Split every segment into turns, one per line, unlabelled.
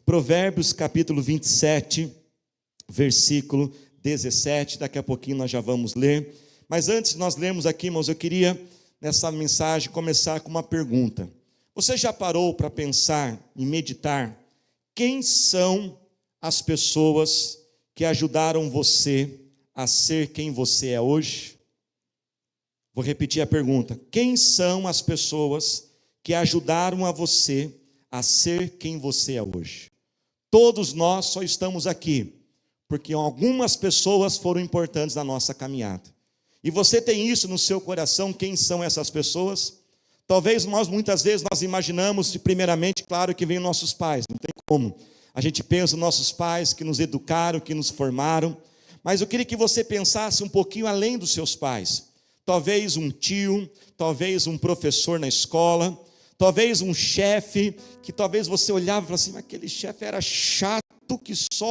Provérbios capítulo 27, versículo 17, daqui a pouquinho nós já vamos ler. Mas antes de nós lermos aqui, irmãos, eu queria nessa mensagem começar com uma pergunta. Você já parou para pensar e meditar quem são as pessoas que ajudaram você a ser quem você é hoje? Vou repetir a pergunta. Quem são as pessoas que ajudaram a você a ser quem você é hoje? Todos nós só estamos aqui porque algumas pessoas foram importantes na nossa caminhada. E você tem isso no seu coração, quem são essas pessoas? Talvez muitas vezes nós imaginamos, primeiramente, claro que vem nossos pais, não tem como. A gente pensa nos nossos pais que nos educaram, que nos formaram, mas eu queria que você pensasse um pouquinho além dos seus pais. Talvez um tio, talvez um professor na escola, talvez um chefe, que talvez você olhava e falava assim, mas aquele chefe era chato que só,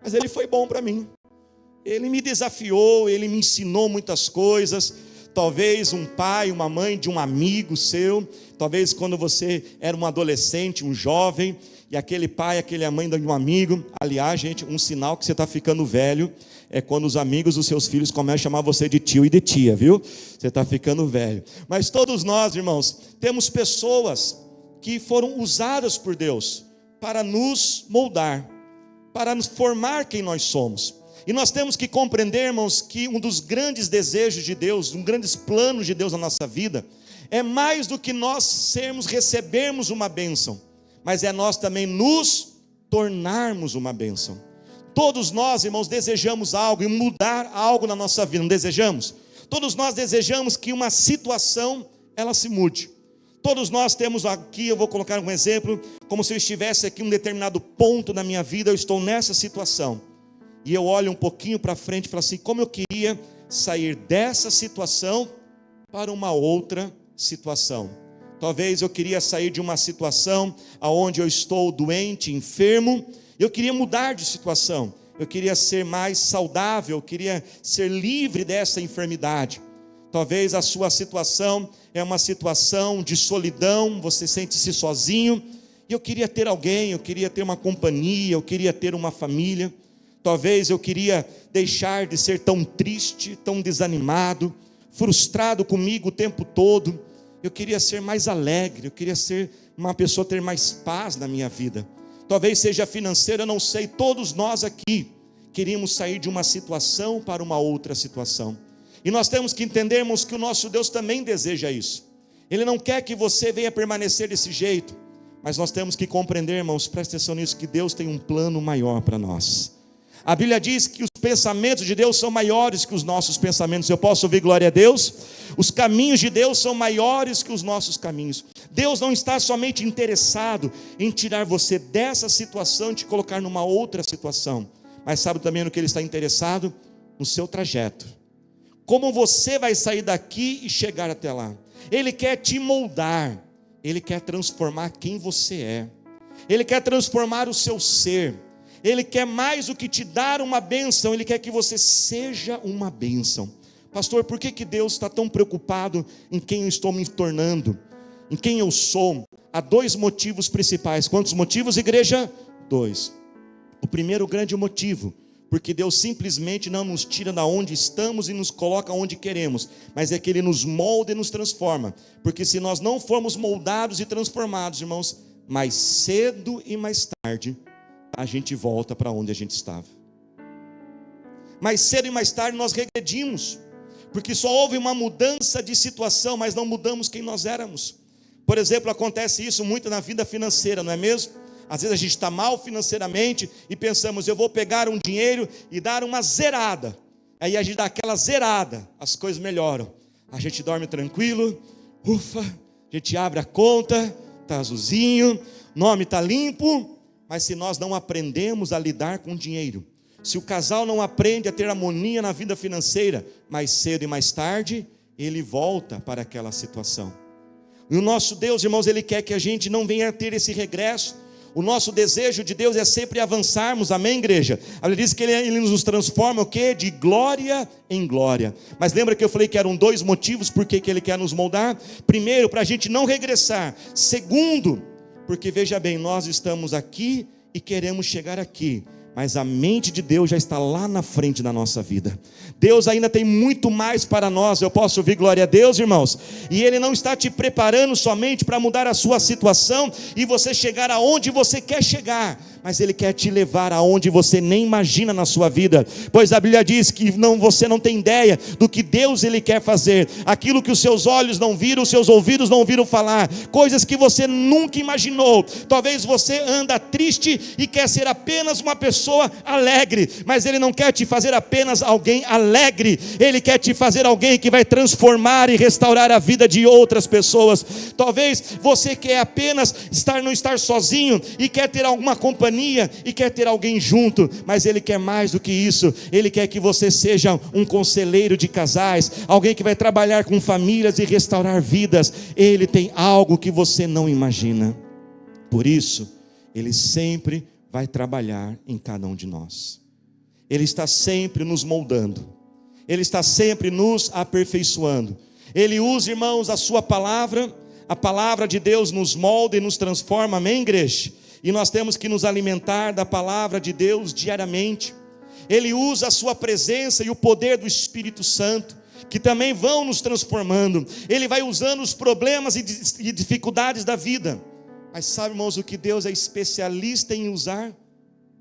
mas ele foi bom para mim. Ele me desafiou, ele me ensinou muitas coisas. Talvez um pai, uma mãe de um amigo seu, talvez quando você era um adolescente, um jovem, e aquele pai, aquela mãe de um amigo. Aliás, gente, um sinal que você está ficando velho é quando os amigos dos seus filhos começam a chamar você de tio e de tia, viu? Você está ficando velho. Mas todos nós, irmãos, temos pessoas que foram usadas por Deus para nos moldar, para nos formar quem nós somos. E nós temos que compreender, irmãos, que um dos grandes desejos de Deus, um dos grandes planos de Deus na nossa vida, é mais do que nós recebermos uma bênção, mas é nós também nos tornarmos uma bênção. Todos nós, irmãos, desejamos algo e mudar algo na nossa vida, não desejamos? Todos nós desejamos que uma situação, ela se mude. Todos nós temos aqui, eu vou colocar um exemplo, como se eu estivesse aqui em um determinado ponto na minha vida, eu estou nessa situação. E eu olho um pouquinho para frente e falo assim, como eu queria sair dessa situação para uma outra situação. Talvez eu queria sair de uma situação onde eu estou doente, enfermo, eu queria mudar de situação. Eu queria ser mais saudável, eu queria ser livre dessa enfermidade. Talvez a sua situação é uma situação de solidão, você sente-se sozinho. E eu queria ter alguém, eu queria ter uma companhia, eu queria ter uma família. Talvez eu queria deixar de ser tão triste, tão desanimado, frustrado comigo o tempo todo. Eu queria ser mais alegre, eu queria ser uma pessoa, ter mais paz na minha vida. Talvez seja financeiro, eu não sei. Todos nós aqui queríamos sair de uma situação para uma outra situação. E nós temos que entendermos que o nosso Deus também deseja isso. Ele não quer que você venha permanecer desse jeito. Mas nós temos que compreender, irmãos, presta atenção nisso, que Deus tem um plano maior para nós. A Bíblia diz que os pensamentos de Deus são maiores que os nossos pensamentos. Eu posso ouvir glória a Deus? Os caminhos de Deus são maiores que os nossos caminhos. Deus não está somente interessado em tirar você dessa situação e te colocar numa outra situação. Mas sabe também no que Ele está interessado? No seu trajeto. Como você vai sair daqui e chegar até lá. Ele quer te moldar. Ele quer transformar quem você é. Ele quer transformar o seu ser. Ele quer mais do que te dar uma bênção, Ele quer que você seja uma bênção. Pastor, por que Deus está tão preocupado em quem eu estou me tornando? Em quem eu sou? Há dois motivos principais. Quantos motivos, igreja? Dois. O primeiro grande motivo, porque Deus simplesmente não nos tira da onde estamos e nos coloca onde queremos, mas é que Ele nos molda e nos transforma. Porque se nós não formos moldados e transformados, irmãos, mais cedo e mais tarde, a gente volta para onde a gente estava. Mais cedo e mais tarde nós regredimos, porque só houve uma mudança de situação, mas não mudamos quem nós éramos. Por exemplo, acontece isso muito na vida financeira, não é mesmo? Às vezes a gente está mal financeiramente e pensamos, eu vou pegar um dinheiro e dar uma zerada. Aí a gente dá aquela zerada, as coisas melhoram. A gente dorme tranquilo, ufa, a gente abre a conta, está azulzinho, nome está limpo. Mas se nós não aprendemos a lidar com o dinheiro, se o casal não aprende a ter harmonia na vida financeira, mais cedo e mais tarde, ele volta para aquela situação. E o nosso Deus, irmãos, Ele quer que a gente não venha a ter esse regresso. O nosso desejo de Deus é sempre avançarmos, amém, igreja? A Bíblia diz que Ele nos transforma o quê? De glória em glória. Mas lembra que eu falei que eram dois motivos por que Ele quer nos moldar? Primeiro, para a gente não regressar. Segundo, Porque veja bem, nós estamos aqui e queremos chegar aqui, mas a mente de Deus já está lá na frente da nossa vida. Deus ainda tem muito mais para nós. Eu posso ouvir glória a Deus, irmãos? E Ele não está te preparando somente para mudar a sua situação e você chegar aonde você quer chegar, mas Ele quer te levar aonde você nem imagina na sua vida, pois a Bíblia diz que você não tem ideia do que Deus Ele quer fazer, aquilo que os seus olhos não viram, os seus ouvidos não ouviram falar, coisas que você nunca imaginou. Talvez você anda triste e quer ser apenas uma pessoa alegre, mas Ele não quer te fazer apenas alguém alegre, Ele quer te fazer alguém que vai transformar e restaurar a vida de outras pessoas. Talvez você quer apenas não estar sozinho e quer ter alguma companhia e quer ter alguém junto, mas Ele quer mais do que isso. Ele quer que você seja um conselheiro de casais, alguém que vai trabalhar com famílias e restaurar vidas. Ele tem algo que você não imagina. Por isso, Ele sempre vai trabalhar em cada um de nós. Ele está sempre nos moldando, Ele está sempre nos aperfeiçoando. Ele usa, irmãos, a sua palavra, a palavra de Deus nos molda e nos transforma, amém, igreja? E nós temos que nos alimentar da palavra de Deus diariamente. Ele usa a sua presença e o poder do Espírito Santo, que também vão nos transformando. Ele vai usando os problemas e dificuldades da vida. Mas sabe, irmãos, o que Deus é especialista em usar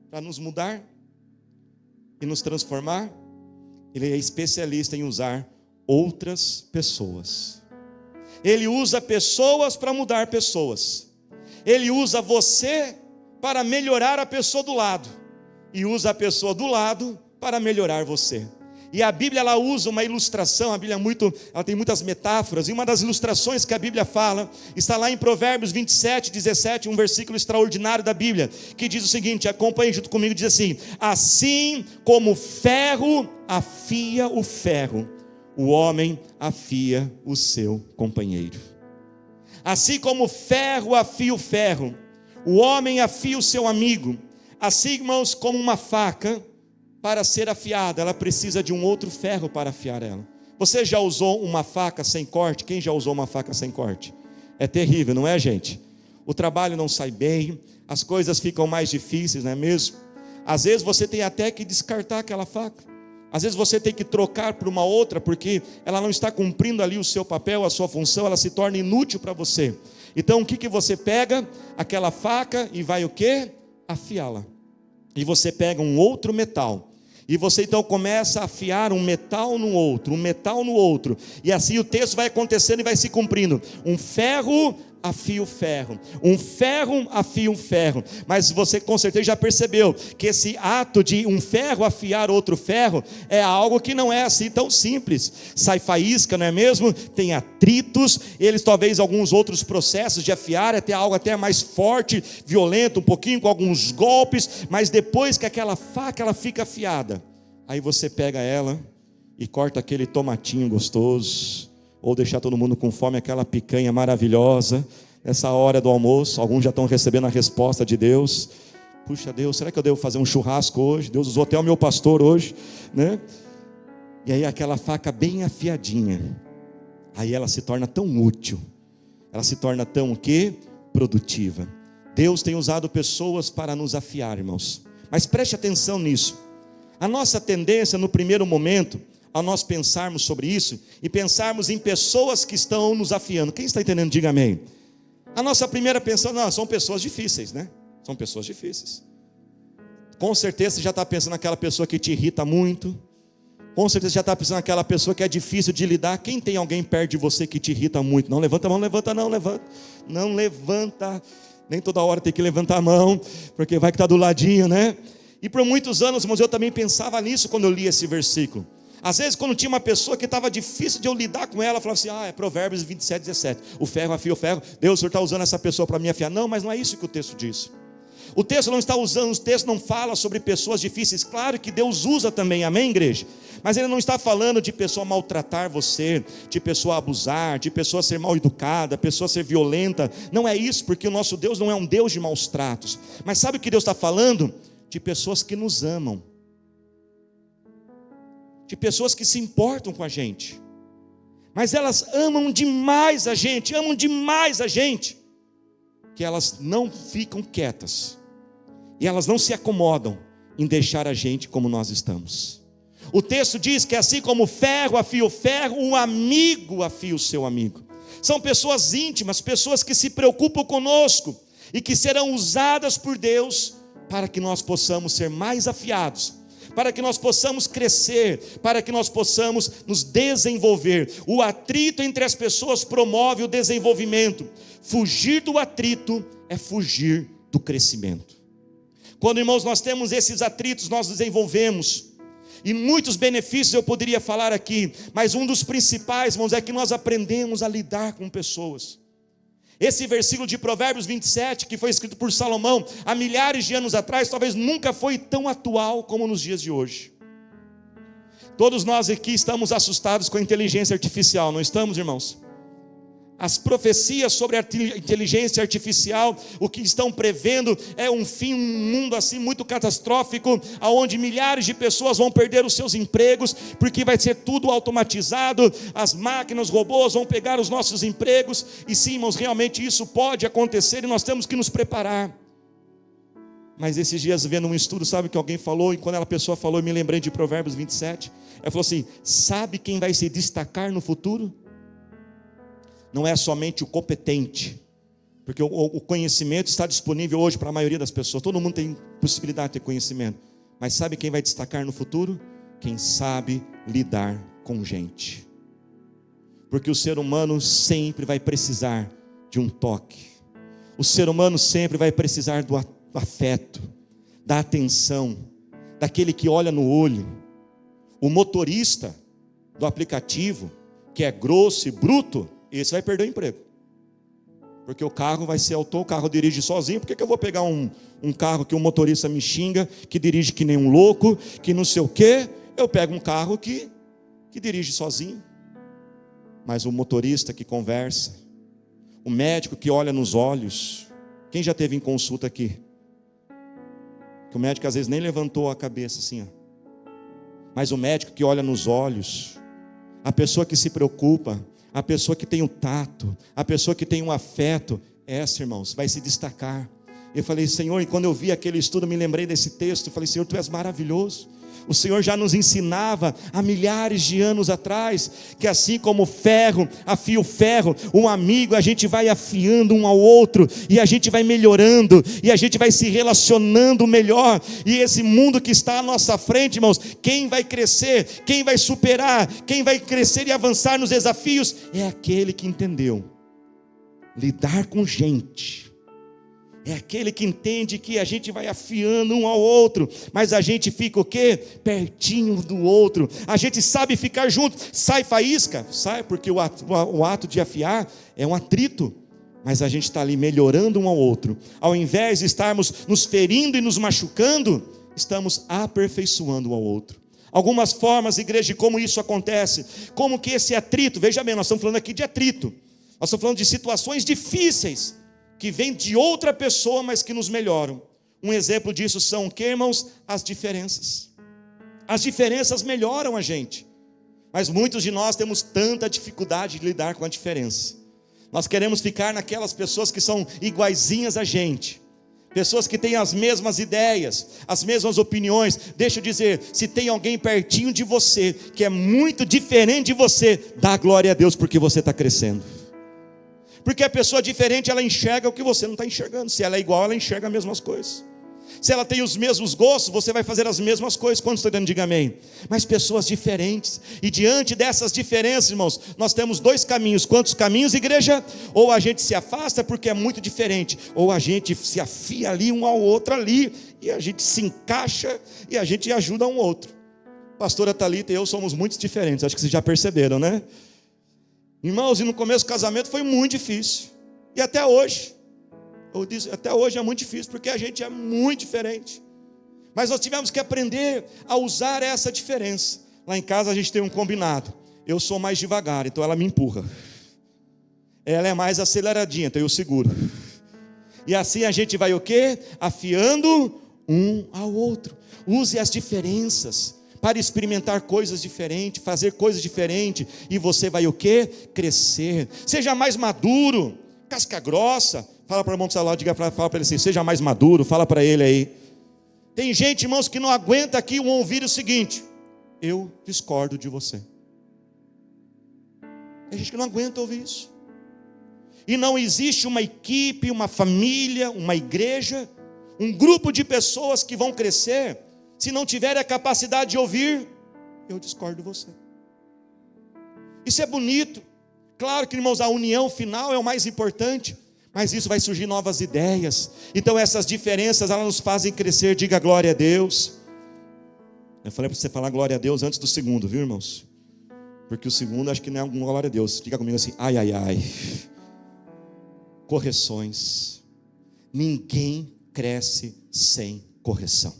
para nos mudar e nos transformar? Ele é especialista em usar outras pessoas. Ele usa pessoas para mudar pessoas. Ele usa você para melhorar a pessoa do lado, e usa a pessoa do lado para melhorar você. E a Bíblia, ela usa uma ilustração. A Bíblia ela tem muitas metáforas, e uma das ilustrações que a Bíblia fala está lá em Provérbios 27:17, um versículo extraordinário da Bíblia, que diz o seguinte, acompanhe junto comigo, diz assim: assim como o ferro afia o ferro, o homem afia o seu companheiro. Assim como o ferro afia o ferro, o homem afia o seu amigo. Assim, irmãos, como uma faca, para ser afiada, ela precisa de um outro ferro para afiar ela. Você já usou uma faca sem corte? Quem já usou uma faca sem corte? É terrível, não é, gente? O trabalho não sai bem, as coisas ficam mais difíceis, não é mesmo? Às vezes você tem até que descartar aquela faca. Às vezes você tem que trocar por uma outra, porque ela não está cumprindo ali o seu papel, a sua função, ela se torna inútil para você. Então o que você pega? Aquela faca e vai o quê? Afiá-la. E você pega um outro metal. E você então começa a afiar um metal no outro, um metal no outro. E assim o texto vai acontecendo e vai se cumprindo. Um ferro afia o ferro, um ferro afia um ferro. Mas você com certeza já percebeu que esse ato de um ferro afiar outro ferro é algo que não é assim tão simples. Sai faísca, não é mesmo? Tem atritos, eles talvez alguns outros processos de afiar, até algo até mais forte, violento, um pouquinho com alguns golpes, mas depois que aquela faca ela fica afiada, aí você pega ela e corta aquele tomatinho gostoso, ou deixar todo mundo com fome, aquela picanha maravilhosa, nessa hora do almoço. Alguns já estão recebendo a resposta de Deus. Puxa Deus, será que eu devo fazer um churrasco hoje? Deus usou até o meu pastor hoje, né? E aí aquela faca bem afiadinha, aí ela se torna tão útil, ela se torna tão o quê? Produtiva. Deus tem usado pessoas para nos afiar, irmãos. Mas preste atenção nisso. A nossa tendência no primeiro momento, a nós pensarmos sobre isso e pensarmos em pessoas que estão nos afiando. Quem está entendendo, diga amém. A nossa primeira pensão, não, são pessoas difíceis, né? São pessoas difíceis. Com certeza você já está pensando naquela pessoa que te irrita muito. Com certeza já está pensando naquela pessoa que é difícil de lidar. Quem tem alguém perto de você que te irrita muito? Não levanta a mão, não levanta. Nem toda hora tem que levantar a mão, porque vai que está do ladinho, né? E por muitos anos, irmãos, eu também pensava nisso quando eu li esse versículo. Às vezes quando tinha uma pessoa que estava difícil de eu lidar com ela, eu falava assim, é Provérbios 27:17, o ferro afia o ferro, Deus, o Senhor está usando essa pessoa para me afiar. Não, mas não é isso que o texto diz. O texto não está usando, o texto não fala sobre pessoas difíceis. Claro que Deus usa também, amém, igreja? Mas Ele não está falando de pessoa maltratar você, de pessoa abusar, de pessoa ser mal educada, pessoa ser violenta. Não é isso, porque o nosso Deus não é um Deus de maus tratos. Mas sabe o que Deus está falando? De pessoas que nos amam, de pessoas que se importam com a gente, mas elas amam demais a gente, que elas não ficam quietas, e elas não se acomodam em deixar a gente como nós estamos. O texto diz que assim como o ferro afia o ferro, o amigo afia o seu amigo. São pessoas íntimas, pessoas que se preocupam conosco e que serão usadas por Deus para que nós possamos ser mais afiados, para que nós possamos crescer, para que nós possamos nos desenvolver. O atrito entre as pessoas promove o desenvolvimento. Fugir do atrito é fugir do crescimento. Quando, irmãos, nós temos esses atritos, nós desenvolvemos. E muitos benefícios eu poderia falar aqui, mas um dos principais, irmãos, é que nós aprendemos a lidar com pessoas. Esse versículo de Provérbios 27, que foi escrito por Salomão há milhares de anos atrás, talvez nunca foi tão atual como nos dias de hoje. Todos nós aqui estamos assustados com a inteligência artificial, não estamos, irmãos? As profecias sobre a inteligência artificial, o que estão prevendo é um fim, um mundo assim muito catastrófico, onde milhares de pessoas vão perder os seus empregos, porque vai ser tudo automatizado, as máquinas, os robôs vão pegar os nossos empregos, e sim, irmãos, realmente isso pode acontecer e nós temos que nos preparar. Mas esses dias, vendo um estudo, sabe o que alguém falou, e quando a pessoa falou, eu me lembrei de Provérbios 27, ela falou assim: sabe quem vai se destacar no futuro? Não é somente o competente, porque o conhecimento está disponível hoje para a maioria das pessoas, todo mundo tem possibilidade de ter conhecimento, mas sabe quem vai destacar no futuro? Quem sabe lidar com gente, porque o ser humano sempre vai precisar de um toque, o ser humano sempre vai precisar do afeto, da atenção, daquele que olha no olho. O motorista do aplicativo, que é grosso e bruto, esse vai perder o emprego, porque o carro vai ser autônomo, o carro dirige sozinho. Por que eu vou pegar um carro que o motorista me xinga, que dirige que nem um louco, que não sei o quê? Eu pego um carro que dirige sozinho. Mas o motorista que conversa, o médico que olha nos olhos. Quem já teve em consulta aqui? Que o médico às vezes nem levantou a cabeça assim, ó. Mas o médico que olha nos olhos, a pessoa que se preocupa, a pessoa que tem o tato, a pessoa que tem um afeto, essa, irmãos, vai se destacar. Eu falei: Senhor, e quando eu vi aquele estudo, me lembrei desse texto, eu falei: Senhor, Tu és maravilhoso. O Senhor já nos ensinava há milhares de anos atrás, que assim como o ferro afia o ferro, um amigo, a gente vai afiando um ao outro, e a gente vai melhorando, e a gente vai se relacionando melhor, e esse mundo que está à nossa frente, irmãos, quem vai crescer, quem vai superar, quem vai crescer e avançar nos desafios, é aquele que entendeu lidar com gente. É aquele que entende que a gente vai afiando um ao outro, mas a gente fica o quê? Pertinho do outro. A gente sabe ficar junto. Sai faísca? Sai, porque o ato de afiar é um atrito. Mas a gente está ali melhorando um ao outro. Ao invés de estarmos nos ferindo e nos machucando, estamos aperfeiçoando um ao outro. Algumas formas, igreja, de como isso acontece. Como que esse atrito, veja bem, nós estamos falando aqui de atrito. Nós estamos falando de situações difíceis, que vem de outra pessoa, mas que nos melhoram. Um exemplo disso são o que, irmãos? As diferenças. As diferenças melhoram a gente, mas muitos de nós temos tanta dificuldade de lidar com a diferença. Nós queremos ficar naquelas pessoas que são iguaizinhas a gente, pessoas que têm as mesmas ideias, as mesmas opiniões. Deixa eu dizer, se tem alguém pertinho de você, que é muito diferente de você, dá glória a Deus, porque você está crescendo. Porque a pessoa diferente, ela enxerga o que você não está enxergando. Se ela é igual, ela enxerga as mesmas coisas. Se ela tem os mesmos gostos, você vai fazer as mesmas coisas. Quando estou dando, diga amém. Mas pessoas diferentes. E diante dessas diferenças, irmãos, nós temos dois caminhos. Quantos caminhos, igreja? Ou a gente se afasta porque é muito diferente, ou a gente se afia ali um ao outro ali, e a gente se encaixa e a gente ajuda um ao outro. Pastora Thalita e eu somos muito diferentes. Acho que vocês já perceberam, né? Irmãos, e no começo do casamento foi muito difícil. E até hoje. Eu disse, até hoje é muito difícil, porque a gente é muito diferente. Mas nós tivemos que aprender a usar essa diferença. Lá em casa a gente tem um combinado. Eu sou mais devagar, então ela me empurra. Ela é mais aceleradinha, então eu seguro. E assim a gente vai o quê? Afiando um ao outro. Use as diferenças para experimentar coisas diferentes, fazer coisas diferentes, e você vai o quê? Crescer. Seja mais maduro, casca grossa, Fala para o irmão que está lá, fala para ele assim, seja mais maduro, fala para ele aí. Tem gente, irmãos, que não aguenta aqui ouvir o seguinte: eu discordo de você. Tem gente que não aguenta ouvir isso. E não existe uma equipe, uma família, uma igreja, um grupo de pessoas que vão crescer, se não tiverem a capacidade de ouvir, eu discordo de você. Isso é bonito. Claro que, irmãos, a união final é o mais importante, mas isso vai surgir novas ideias. Então essas diferenças, elas nos fazem crescer. Diga glória a Deus. Eu falei para você falar glória a Deus antes do segundo, viu, irmãos? Porque o segundo acho que não é alguma glória a Deus. Diga comigo assim, ai, ai, ai. Correções. Ninguém cresce sem correção.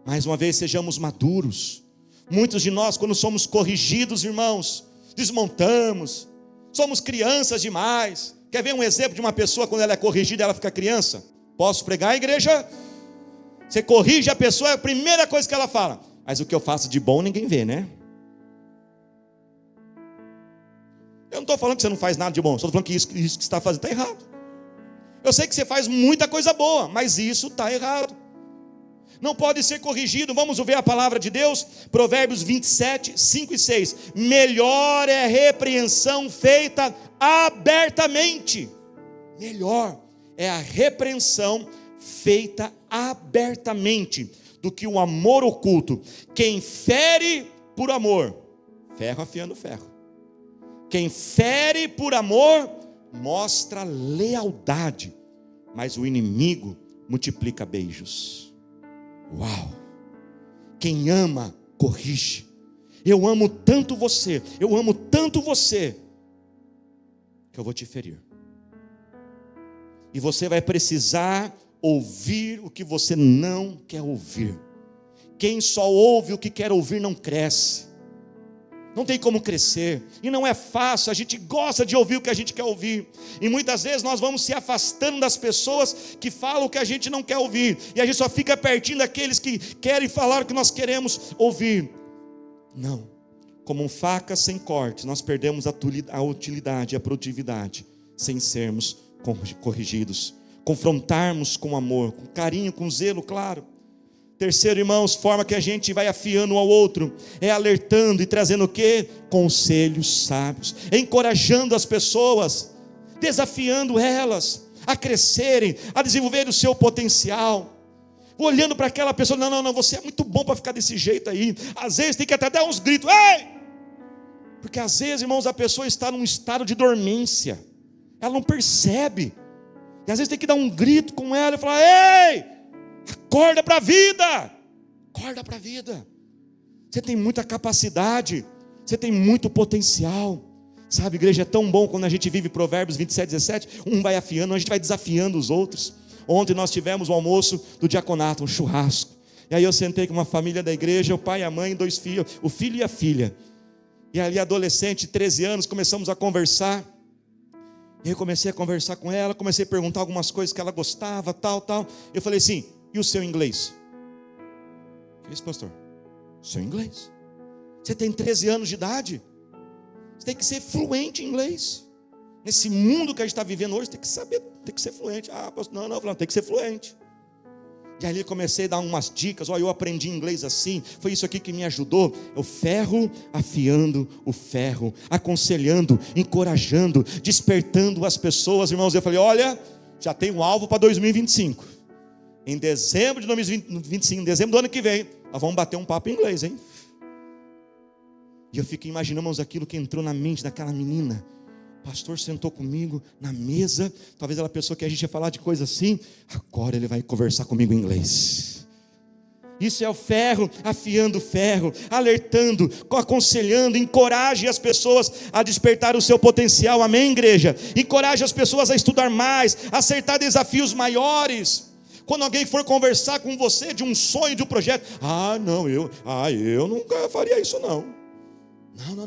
Mais uma vez, sejamos maduros. Muitos de nós, quando somos corrigidos, irmãos, desmontamos. Somos crianças demais. Quer ver um exemplo de uma pessoa quando ela é corrigida, ela fica criança? Posso pregar, igreja? Você corrige a pessoa, é a primeira coisa que ela fala: mas o que eu faço de bom ninguém vê, né? Eu não estou falando que você não faz nada de bom, estou falando que isso que você está fazendo está errado. Eu sei que você faz muita coisa boa, mas isso está errado. Não pode ser corrigido. Vamos ver a palavra de Deus, Provérbios 27, 5 e 6. Melhor é a repreensão feita abertamente. Melhor é a repreensão feita abertamente do que o amor oculto. Quem fere por amor, ferro afiando ferro. Quem fere por amor, mostra lealdade, mas o inimigo multiplica beijos. Uau! Quem ama, corrige. Eu amo tanto você, que eu vou te ferir. E você vai precisar ouvir o que você não quer ouvir. Quem só ouve o que quer ouvir não cresce. Não tem como crescer, e não é fácil. A gente gosta de ouvir o que a gente quer ouvir, e muitas vezes nós vamos se afastando das pessoas que falam o que a gente não quer ouvir, e a gente só fica pertinho daqueles que querem falar o que nós queremos ouvir. Não, como faca sem corte, nós perdemos a utilidade e a produtividade, sem sermos corrigidos, confrontarmos com amor, com carinho, com zelo, claro. Terceiro, irmãos, forma que a gente vai afiando um ao outro, é alertando e trazendo o quê? Conselhos sábios, encorajando as pessoas, desafiando elas a crescerem, a desenvolver o seu potencial, olhando para aquela pessoa: não, você é muito bom para ficar desse jeito aí. Às vezes tem que até dar uns gritos, ei! Porque às vezes, irmãos, a pessoa está num estado de dormência, ela não percebe, e às vezes tem que dar um grito com ela e falar: ei! Acorda para a vida, acorda para a vida. Você tem muita capacidade, você tem muito potencial. Sabe, igreja, é tão bom quando a gente vive Provérbios 27, 17. Um vai afiando, a gente vai desafiando os outros. Ontem nós tivemos o almoço do diaconato, um churrasco. E aí eu sentei com uma família da igreja, o pai, a mãe, 2 filhos, o filho e a filha. E ali adolescente, 13 anos, começamos a conversar. E eu comecei a conversar com ela, comecei a perguntar algumas coisas que ela gostava, tal. Eu falei assim: e o seu inglês? Que é isso, pastor? Seu inglês. Você tem 13 anos de idade. Você tem que ser fluente em inglês. Nesse mundo que a gente está vivendo hoje, tem que saber, tem que ser fluente. Ah, pastor, não, tem que ser fluente. E ali comecei a dar umas dicas. Eu aprendi inglês assim. Foi isso aqui que me ajudou. O ferro afiando o ferro, aconselhando, encorajando, despertando as pessoas. Irmãos, eu falei: olha, já tem um alvo para 2025. Em dezembro de 2025, em dezembro do ano que vem, nós vamos bater um papo em inglês, hein? E eu fiquei imaginando, irmãos, aquilo que entrou na mente daquela menina. O pastor sentou comigo na mesa, talvez ela pensou que a gente ia falar de coisa assim. Agora ele vai conversar comigo em inglês. Isso é o ferro afiando o ferro, alertando, aconselhando. Encoraje as pessoas a despertar o seu potencial, amém, igreja? Encoraje as pessoas a estudar mais, a acertar desafios maiores. Quando alguém for conversar com você de um sonho, de um projeto: eu nunca faria isso não.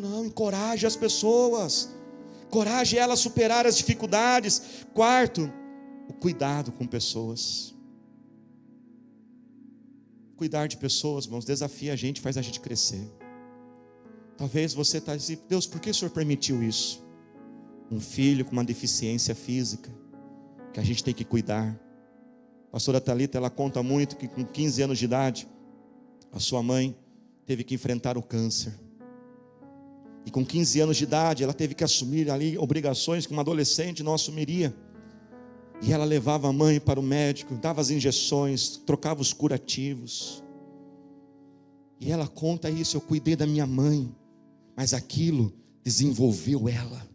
Não, encoraje as pessoas, encoraje elas a superar as dificuldades. Quarto, o cuidado com pessoas. Cuidar de pessoas, irmãos, desafia a gente, faz a gente crescer. Talvez você está dizendo: Deus, por que o Senhor permitiu isso? Um filho com uma deficiência física, que a gente tem que cuidar. A pastora Thalita, ela conta muito que com 15 anos de idade, a sua mãe teve que enfrentar o câncer. E com 15 anos de idade, ela teve que assumir ali obrigações que uma adolescente não assumiria. E ela levava a mãe para o médico, dava as injeções, trocava os curativos. E ela conta isso: eu cuidei da minha mãe, mas aquilo desenvolveu ela.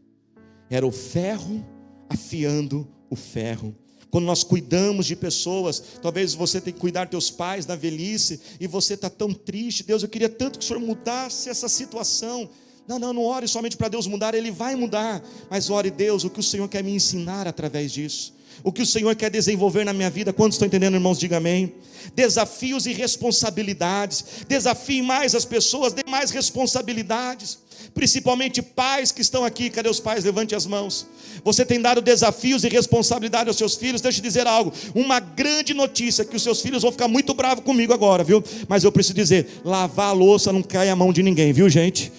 Era o ferro afiando o ferro. Quando nós cuidamos de pessoas, talvez você tenha que cuidar dos teus pais na velhice, e você está tão triste. Deus, eu queria tanto que o Senhor mudasse essa situação. Não ore somente para Deus mudar, Ele vai mudar. Mas ore, Deus, o que o Senhor quer me ensinar através disso, o que o Senhor quer desenvolver na minha vida. Quantos estão entendendo, irmãos? Diga amém. Desafios e responsabilidades. Desafie mais as pessoas, dê mais responsabilidades. Principalmente pais que estão aqui. Cadê os pais? Levante as mãos. Você tem dado desafios e responsabilidade aos seus filhos. Deixa eu dizer algo, uma grande notícia, que os seus filhos vão ficar muito bravos comigo agora, viu? Mas eu preciso dizer, lavar a louça não cai a mão de ninguém, viu, gente?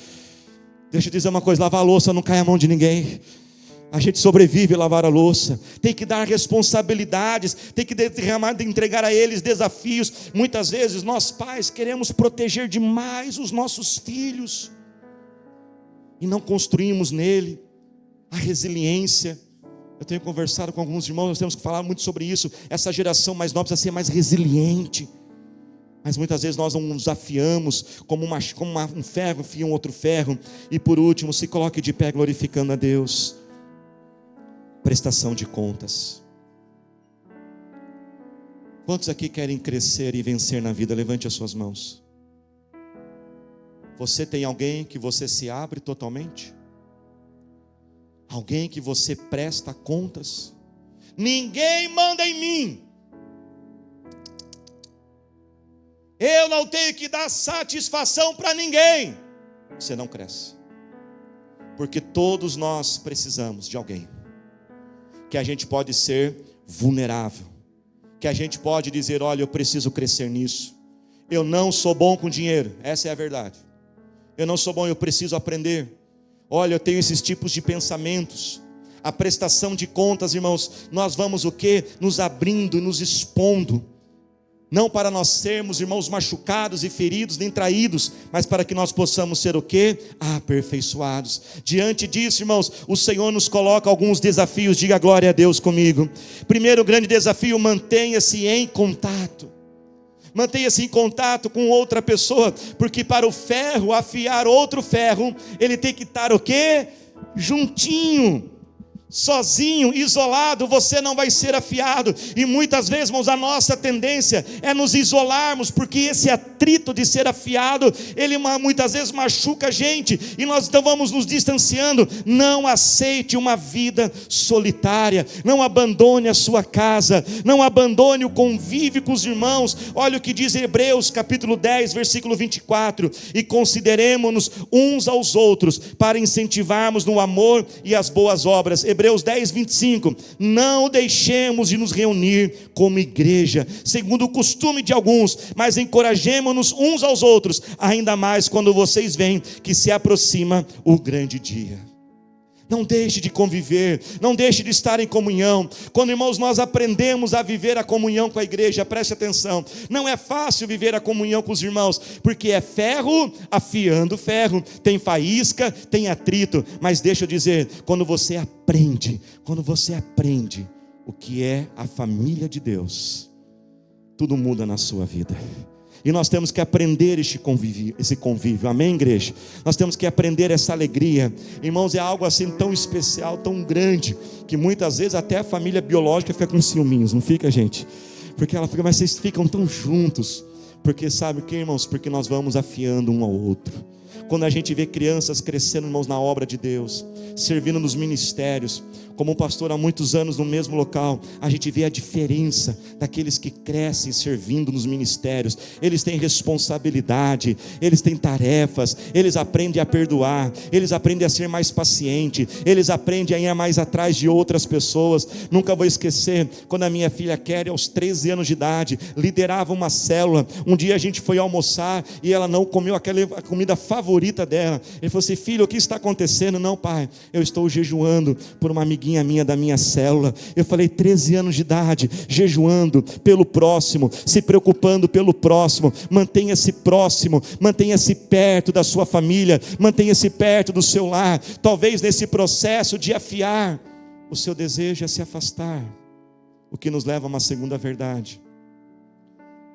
Deixa eu dizer uma coisa, lavar a louça não cai a mão de ninguém. A gente sobrevive a lavar a louça. Tem que dar responsabilidades, tem que entregar a eles desafios. Muitas vezes nós pais queremos proteger demais os nossos filhos e não construímos nele a resiliência. Eu tenho conversado com alguns irmãos, nós temos que falar muito sobre isso. Essa geração mais nova precisa ser mais resiliente. Mas muitas vezes nós não nos afiamos como um ferro afia um outro ferro. E por último, se coloque de pé glorificando a Deus. Prestação de contas. Quantos aqui querem crescer e vencer na vida? Levante as suas mãos. Você tem alguém que você se abre totalmente? Alguém que você presta contas? Ninguém manda em mim. Eu não tenho que dar satisfação para ninguém. Você não cresce. Porque todos nós precisamos de alguém que a gente pode ser vulnerável, que a gente pode dizer, olha, eu preciso crescer nisso. Eu não sou bom com dinheiro, essa é a verdade. Eu não sou bom, eu preciso aprender. Olha, eu tenho esses tipos de pensamentos. A prestação de contas, irmãos, nós vamos o quê? Nos abrindo e nos expondo. Não para nós sermos, irmãos, machucados e feridos, nem traídos, mas para que nós possamos ser o quê? Aperfeiçoados. Diante disso, irmãos, o Senhor nos coloca alguns desafios. Diga glória a Deus comigo. Primeiro grande desafio, mantenha-se em contato. Mantenha-se em contato com outra pessoa, porque para o ferro afiar outro ferro, ele tem que estar o quê? Juntinho. Sozinho, isolado, você não vai ser afiado. E muitas vezes, irmãos, a nossa tendência é nos isolarmos, porque esse atrito de ser afiado, ele muitas vezes machuca a gente, e nós então vamos nos distanciando. Não aceite uma vida solitária. Não abandone a sua casa. Não abandone o convívio com os irmãos. Olha o que diz Hebreus capítulo 10, versículo 24. E consideremos-nos uns aos outros, para incentivarmos no amor e as boas obras. Hebreus 10, 25, não deixemos de nos reunir como igreja, segundo o costume de alguns, mas encorajemo-nos uns aos outros, ainda mais quando vocês veem que se aproxima o grande dia. Não deixe de conviver, não deixe de estar em comunhão. Quando, irmãos, nós aprendemos a viver a comunhão com a igreja, preste atenção, não é fácil viver a comunhão com os irmãos, porque é ferro afiando ferro, tem faísca, tem atrito, mas deixa eu dizer, quando você aprende o que é a família de Deus, tudo muda na sua vida. E nós temos que aprender esse convívio, amém, igreja? Nós temos que aprender essa alegria. Irmãos, é algo assim tão especial, tão grande, que muitas vezes até a família biológica fica com ciúminhos, não fica, gente? Porque ela fica, mas vocês ficam tão juntos. Porque sabe o que, irmãos? Porque nós vamos afiando um ao outro. Quando a gente vê crianças crescendo, irmãos, na obra de Deus, servindo nos ministérios, como pastor há muitos anos no mesmo local, a gente vê a diferença daqueles que crescem servindo nos ministérios. Eles têm responsabilidade, eles têm tarefas, eles aprendem a perdoar, eles aprendem a ser mais paciente, eles aprendem a ir mais atrás de outras pessoas. Nunca vou esquecer, quando a minha filha Kelly, aos 13 anos de idade, liderava uma célula. Um dia a gente foi almoçar e ela não comeu a comida favorita dela. Ele falou assim: filho, o que está acontecendo? Não, pai, eu estou jejuando por uma amiguinha amiguinha minha da minha célula. Eu falei, 13 anos de idade, jejuando pelo próximo, se preocupando pelo próximo. Mantenha-se próximo, mantenha-se perto da sua família, mantenha-se perto do seu lar. Talvez nesse processo de afiar, o seu desejo é se afastar, o que nos leva a uma segunda verdade.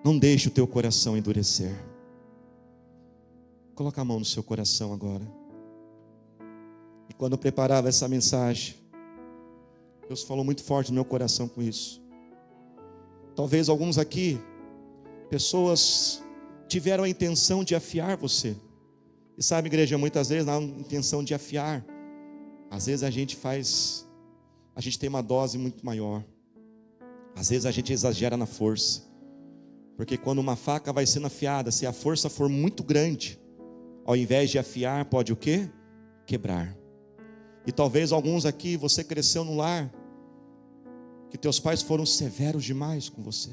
Não deixe o teu coração endurecer. Coloca a mão no seu coração agora. E quando eu preparava essa mensagem, Deus falou muito forte no meu coração com isso. Talvez alguns aqui, pessoas tiveram a intenção de afiar você. E sabe, igreja, muitas vezes não há intenção de afiar. Às vezes a gente tem uma dose muito maior. Às vezes a gente exagera na força. Porque quando uma faca vai sendo afiada, se a força for muito grande, ao invés de afiar, pode o quê? Quebrar. E talvez alguns aqui, você cresceu no lar, que teus pais foram severos demais com você.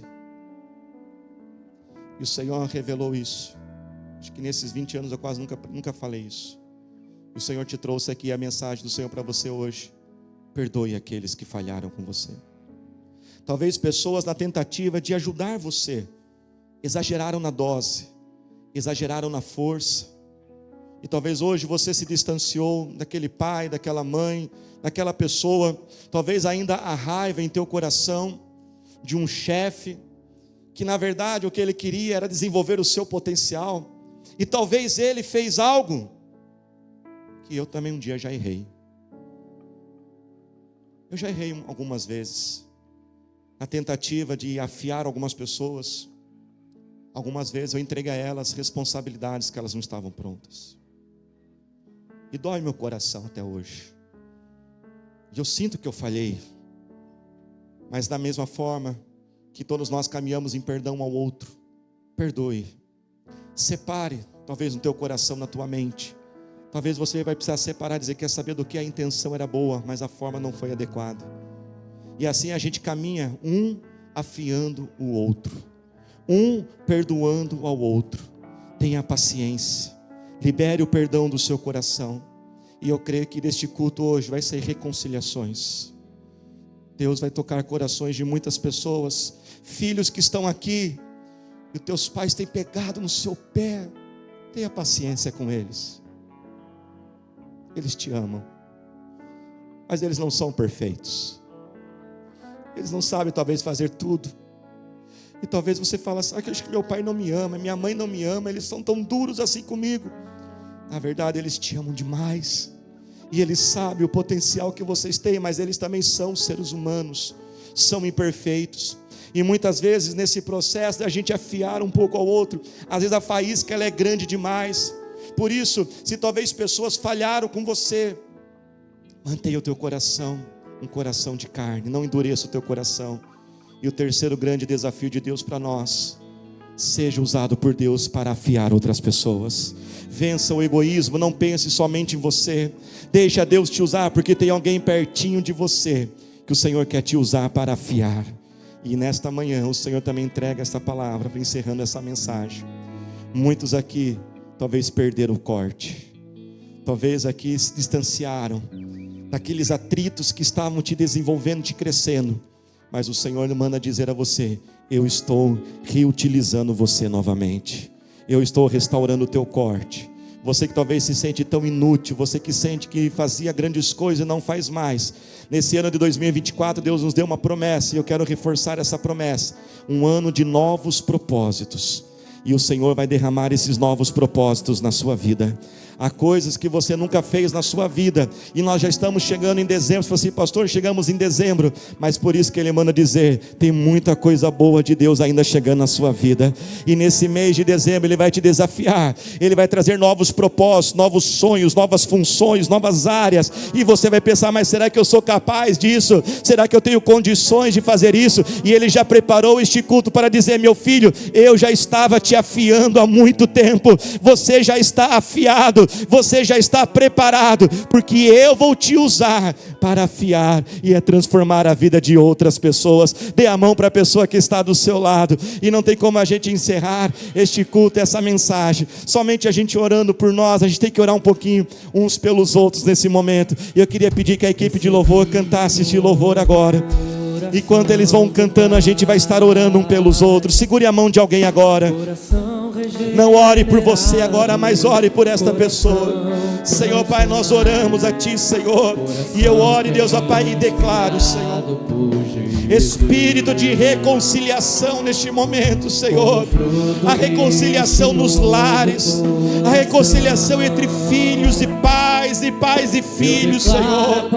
E o Senhor revelou isso. Acho que nesses 20 anos eu quase nunca falei isso. E o Senhor te trouxe aqui a mensagem do Senhor para você hoje. Perdoe aqueles que falharam com você. Talvez pessoas na tentativa de ajudar você, exageraram na dose, exageraram na força. E talvez hoje você se distanciou daquele pai, daquela mãe, daquela pessoa. Talvez ainda a raiva em teu coração de um chefe, que na verdade o que ele queria era desenvolver o seu potencial. E talvez ele fez algo que eu também um dia já errei. Eu já errei algumas vezes, na tentativa de afiar algumas pessoas. Algumas vezes eu entreguei a elas responsabilidades que elas não estavam prontas. E dói meu coração até hoje. E eu sinto que eu falhei. Mas da mesma forma que todos nós caminhamos em perdão ao outro, perdoe. Separe, talvez no teu coração, na tua mente. Talvez você vai precisar separar, dizer, quer saber do que a intenção era boa, mas a forma não foi adequada. E assim a gente caminha, um afiando o outro, um perdoando ao outro. Tenha paciência, libere o perdão do seu coração. E eu creio que deste culto hoje vai sair reconciliações. Deus vai tocar corações de muitas pessoas, filhos que estão aqui, e os teus pais têm pegado no seu pé. Tenha paciência com eles. Eles te amam, mas eles não são perfeitos. Eles não sabem talvez fazer tudo. E talvez você fale assim, acho que meu pai não me ama, minha mãe não me ama, eles são tão duros assim comigo. Na verdade eles te amam demais. E eles sabem o potencial que vocês têm, mas eles também são seres humanos, são imperfeitos. E muitas vezes nesse processo da gente afiar um pouco ao outro, às vezes a faísca ela é grande demais. Por isso, se talvez pessoas falharam com você, mantenha o teu coração um coração de carne, não endureça o teu coração. E o terceiro grande desafio de Deus para nós: seja usado por Deus para afiar outras pessoas. Vença o egoísmo, não pense somente em você. Deixa Deus te usar, porque tem alguém pertinho de você que o Senhor quer te usar para afiar. E nesta manhã o Senhor também entrega esta palavra, encerrando essa mensagem. Muitos aqui talvez perderam o corte, talvez aqui se distanciaram daqueles atritos que estavam te desenvolvendo, te crescendo. Mas o Senhor manda dizer a você: eu estou reutilizando você novamente. Eu estou restaurando o teu corte. Você que talvez se sente tão inútil, você que sente que fazia grandes coisas e não faz mais. Nesse ano de 2024, Deus nos deu uma promessa, e eu quero reforçar essa promessa. Um ano de novos propósitos. E o Senhor vai derramar esses novos propósitos na sua vida. Há coisas que você nunca fez na sua vida, e nós já estamos chegando em dezembro. Você fala assim, pastor, chegamos em dezembro, mas por isso que Ele manda dizer, tem muita coisa boa de Deus ainda chegando na sua vida. E nesse mês de dezembro Ele vai te desafiar, Ele vai trazer novos propósitos, novos sonhos, novas funções, novas áreas. E você vai pensar, mas será que eu sou capaz disso? Será que eu tenho condições de fazer isso? E Ele já preparou este culto para dizer, meu filho, eu já estava te te afiando há muito tempo. Você já está afiado, você já está preparado, porque eu vou te usar para afiar e transformar a vida de outras pessoas. Dê a mão para a pessoa que está do seu lado. E não tem como a gente encerrar este culto, essa mensagem, somente a gente orando por nós. A gente tem que orar um pouquinho uns pelos outros nesse momento. E eu queria pedir que a equipe de louvor cantasse este louvor agora. Enquanto eles vão cantando, a gente vai estar orando um pelos outros. Segure a mão de alguém agora. Não ore por você agora, mas ore por esta pessoa. Senhor Pai, nós oramos a Ti, Senhor. E eu oro, Deus, ó Pai, e declaro, Senhor, espírito de reconciliação neste momento, Senhor. A reconciliação nos lares, a reconciliação entre filhos e pais e filhos, Senhor.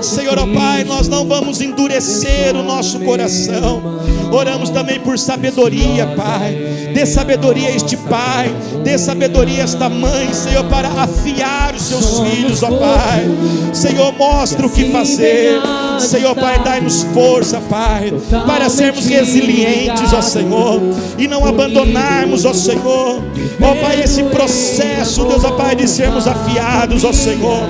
Senhor, ó Pai, nós não vamos endurecer o nosso coração. Oramos também por sabedoria, Pai. Dê sabedoria a este pai, dê sabedoria a esta mãe, Senhor, para afiar os seus filhos, ó Pai. Senhor, mostra o que fazer. Senhor, Pai, dai-nos força, Pai, para sermos resilientes, ó Senhor, e não abandonarmos, ó Senhor, ó Pai, esse processo, Deus, ó Pai, de sermos afiados, ó Senhor.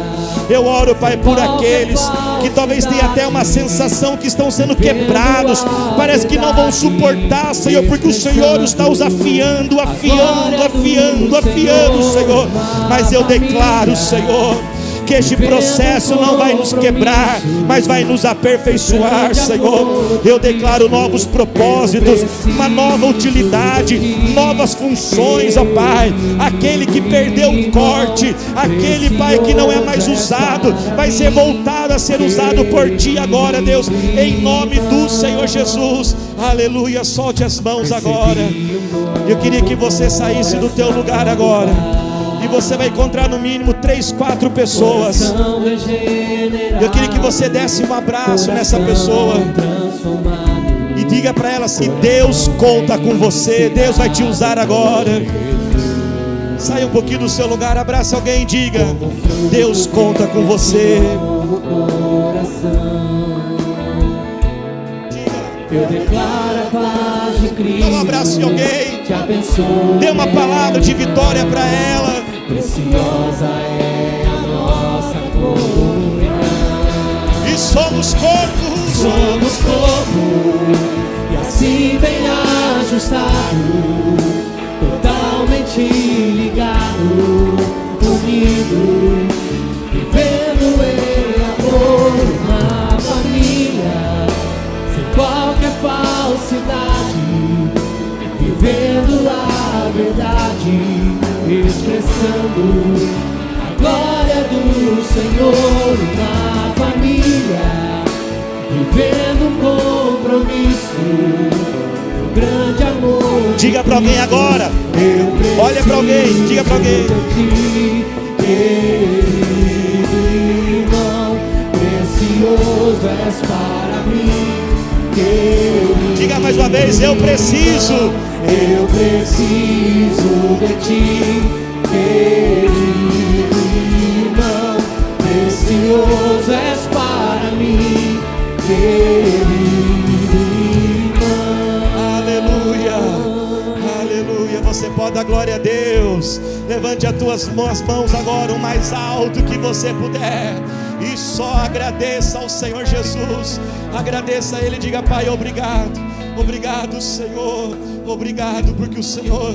Eu oro, Pai, por aqueles que talvez tenham até uma sensação que estão sendo quebrados, parece que não vão suportar, Senhor, porque o Senhor está os afiando, Senhor. Mas eu declaro, Senhor, que este processo não vai nos quebrar, mas vai nos aperfeiçoar, Senhor. Eu declaro novos propósitos, uma nova utilidade, novas funções, ó Pai. Aquele que perdeu o corte, aquele, Pai, que não é mais usado, vai ser voltado a ser usado por Ti agora, Deus, em nome do Senhor Jesus. Aleluia. Solte as mãos agora. Eu queria que você saísse do teu lugar agora. E você vai encontrar no mínimo 3, 4 pessoas. Eu queria que você desse um abraço nessa pessoa e diga para ela assim: Deus conta com você, Deus vai te usar agora. Saia um pouquinho do seu lugar, abraça alguém e diga: Deus conta com você.
Eu declaro a paz de Cristo.
Dá um abraço de alguém. Dê uma palavra de vitória para ela.
Preciosa é a nossa comunhão.
E somos corpo.
Somos corpo. E assim bem ajustado, totalmente ligado, unido, vivendo em amor, uma família, sem qualquer falsidade, vivendo a verdade, expressando a glória do Senhor na família, vivendo um compromisso, um grande amor.
Diga para alguém agora. Olha para alguém, diga para alguém.
Querido irmão, precioso és para mim.
Diga mais uma vez: eu preciso.
Eu preciso de ti, querido irmão, precioso és para mim, querido irmão.
Aleluia, aleluia. Você pode dar glória a Deus. Levante as tuas mãos agora o mais alto que você puder e só agradeça ao Senhor Jesus. Agradeça a Ele, diga: Pai, obrigado. Obrigado, Senhor. Obrigado porque o Senhor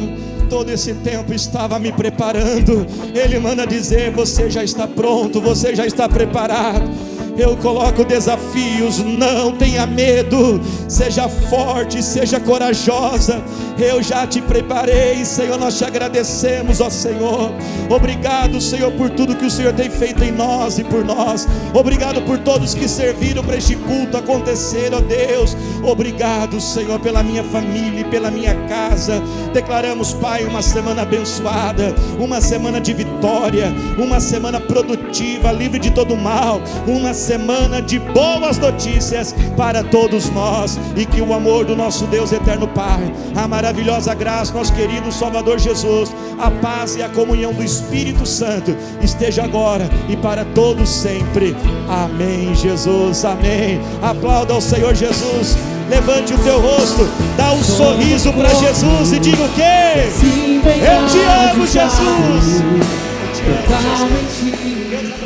todo esse tempo estava me preparando. Ele manda dizer: você já está pronto, você já está preparado. Eu coloco desafios, não tenha medo, seja forte, seja corajosa. Eu já te preparei, Senhor, nós te agradecemos, ó Senhor. Obrigado, Senhor, por tudo que o Senhor tem feito em nós e por nós. Obrigado por todos que serviram para este culto acontecer, ó Deus. Obrigado, Senhor, pela minha família e pela minha casa. Declaramos, Pai, uma semana abençoada, uma semana de vitória, uma semana produtiva, livre de todo mal, uma semana de boas notícias para todos nós, e que o amor do nosso Deus eterno Pai, a maravilhosa graça do nosso querido Salvador Jesus, a paz e a comunhão do Espírito Santo esteja agora e para todos sempre. Amém, Jesus, amém. Aplauda ao Senhor Jesus. Levante o teu rosto, dá um sorriso para Jesus e diga o quê?
Sim,
Eu te amo, Jesus.
totalmente